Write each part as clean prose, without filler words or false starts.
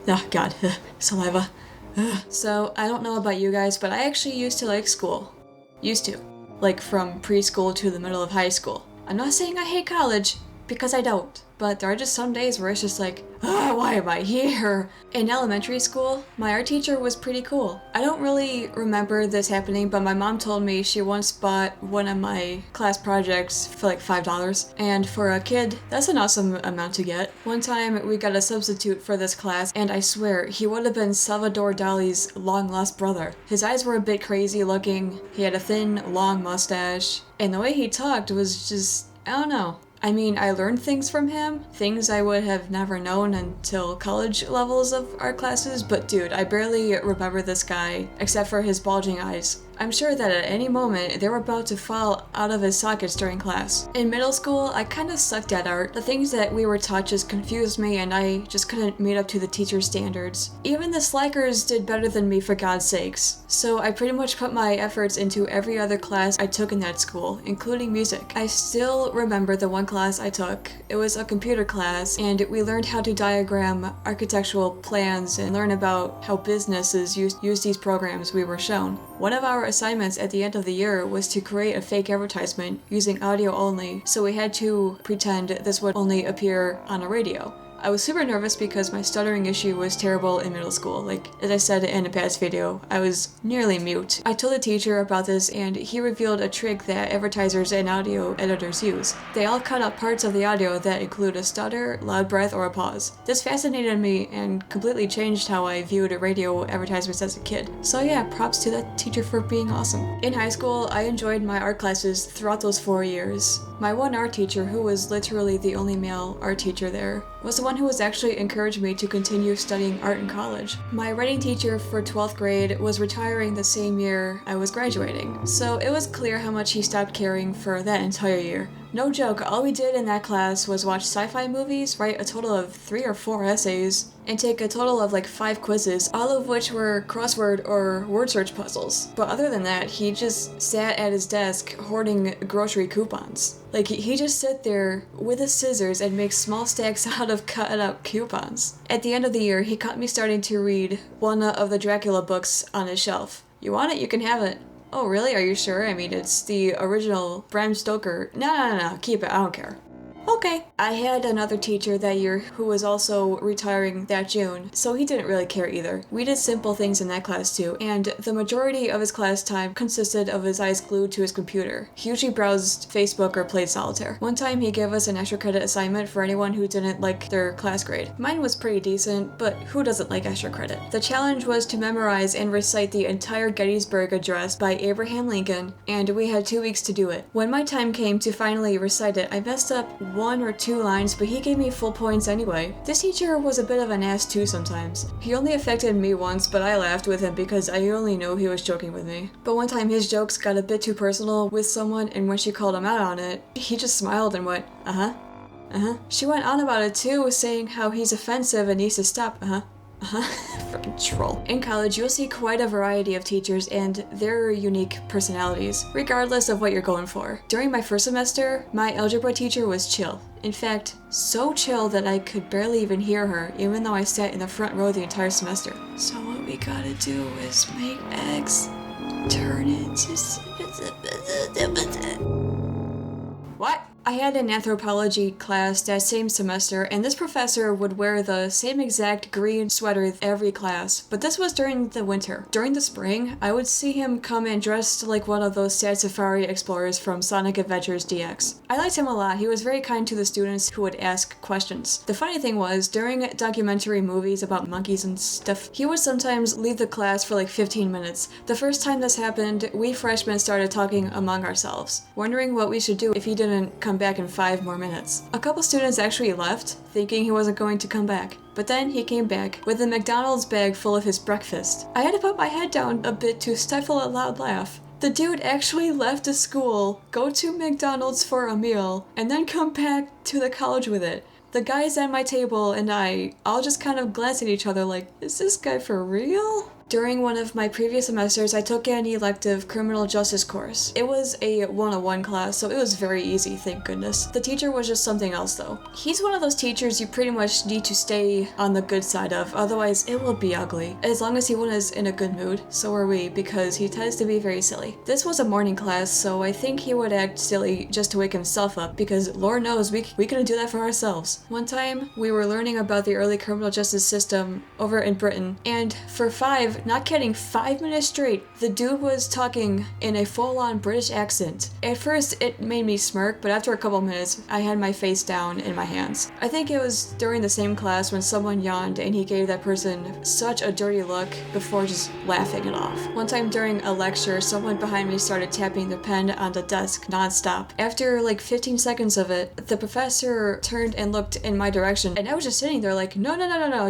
Oh god, saliva. So, I don't know about you guys, but I actually used to like school. Used to. Like from preschool to the middle of high school. I'm not saying I hate college, because I don't. But there are just some days where it's just like, why am I here? In elementary school, my art teacher was pretty cool. I don't really remember this happening, but my mom told me she once bought one of my class projects for like $5. And for a kid, that's an awesome amount to get. One time, we got a substitute for this class, and I swear, he would have been Salvador Dali's long-lost brother. His eyes were a bit crazy looking, he had a thin, long mustache, and the way he talked was just, I don't know. I mean, I learned things from him, things I would have never known until college levels of art classes, but dude, I barely remember this guy, except for his bulging eyes. I'm sure that at any moment they were about to fall out of his sockets during class. In middle school, I kind of sucked at art. The things that we were taught just confused me and I just couldn't meet up to the teacher's standards. Even the slackers did better than me, for God's sakes. So I pretty much put my efforts into every other class I took in that school, including music. I still remember the one class I took. It was a computer class, and we learned how to diagram architectural plans and learn about how businesses use these programs we were shown. One of our assignments at the end of the year was to create a fake advertisement using audio only, so we had to pretend this would only appear on a radio. I was super nervous because my stuttering issue was terrible in middle school. Like, as I said in a past video, I was nearly mute. I told the teacher about this and he revealed a trick that advertisers and audio editors use. They all cut out parts of the audio that include a stutter, loud breath, or a pause. This fascinated me and completely changed how I viewed radio advertisements as a kid. So yeah, props to that teacher for being awesome. In high school, I enjoyed my art classes throughout those 4 years. My one art teacher, who was literally the only male art teacher there, was the one who was actually encouraged me to continue studying art in college. My writing teacher for 12th grade was retiring the same year I was graduating, so it was clear how much he stopped caring for that entire year. No joke, all we did in that class was watch sci-fi movies, write a total of 3 or 4 essays, and take a total of like 5 quizzes, all of which were crossword or word search puzzles. But other than that, he just sat at his desk hoarding grocery coupons. Like, he just sit there with his scissors and make small stacks out of cut out coupons. At the end of the year, he caught me starting to read one of the Dracula books on his shelf. You want it? You can have it. Oh, really? Are you sure? I mean, it's the original Bram Stoker. No, keep it. I don't care. Okay. I had another teacher that year who was also retiring that June, so he didn't really care either. We did simple things in that class too, and the majority of his class time consisted of his eyes glued to his computer. He usually browsed Facebook or played solitaire. One time he gave us an extra credit assignment for anyone who didn't like their class grade. Mine was pretty decent, but who doesn't like extra credit? The challenge was to memorize and recite the entire Gettysburg Address by Abraham Lincoln, and we had 2 weeks to do it. When my time came to finally recite it, I messed up 1 or 2 lines, but he gave me full points anyway. This teacher was a bit of an ass too sometimes. He only affected me once, but I laughed with him because I only knew he was joking with me. But one time his jokes got a bit too personal with someone, and when she called him out on it, he just smiled and went, She went on about it too, saying how he's offensive and needs to stop, Freaking troll. In college, you'll see quite a variety of teachers and their unique personalities, regardless of what you're going for. During my first semester, my algebra teacher was chill. In fact, so chill that I could barely even hear her, even though I sat in the front row the entire semester. So what we gotta do is make X turn into... What? I had an anthropology class that same semester, and this professor would wear the same exact green sweater every class, but this was during the winter. During the spring, I would see him come in dressed like one of those sad safari explorers from Sonic Adventures DX. I liked him a lot. He was very kind to the students who would ask questions. The funny thing was, during documentary movies about monkeys and stuff, he would sometimes leave the class for like 15 minutes. The first time this happened, we freshmen started talking among ourselves, wondering what we should do if he didn't come back in 5 more minutes. A couple students actually left, thinking he wasn't going to come back. But then he came back with a McDonald's bag full of his breakfast. I had to put my head down a bit to stifle a loud laugh. The dude actually left the school, go to McDonald's for a meal, and then come back to the college with it. The guys at my table and I all just kind of glanced at each other like, is this guy for real? During one of my previous semesters, I took an elective criminal justice course. It was a 101 class, so it was very easy, thank goodness. The teacher was just something else though. He's one of those teachers you pretty much need to stay on the good side of, otherwise it will be ugly. As long as he was in a good mood, so are we, because he tends to be very silly. This was a morning class, so I think he would act silly just to wake himself up, because Lord knows we couldn't do that for ourselves. One time, we were learning about the early criminal justice system over in Britain, and for not kidding, 5 minutes straight, the dude was talking in a full-on British accent. At first, it made me smirk, but after a couple minutes, I had my face down in my hands. I think it was during the same class when someone yawned and he gave that person such a dirty look before just laughing it off. One time during a lecture, someone behind me started tapping their pen on the desk non-stop. After like 15 seconds of it, the professor turned and looked in my direction, and I was just sitting there like, no,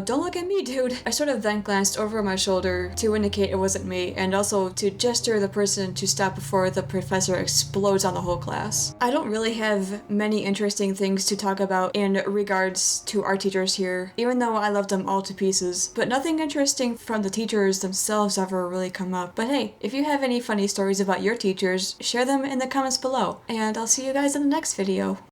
don't look at me, dude. I sort of then glanced over my shoulder to indicate it wasn't me, and also to gesture the person to stop before the professor explodes on the whole class. I don't really have many interesting things to talk about in regards to our teachers here, even though I love them all to pieces, but nothing interesting from the teachers themselves ever really come up. But hey, if you have any funny stories about your teachers, share them in the comments below, and I'll see you guys in the next video.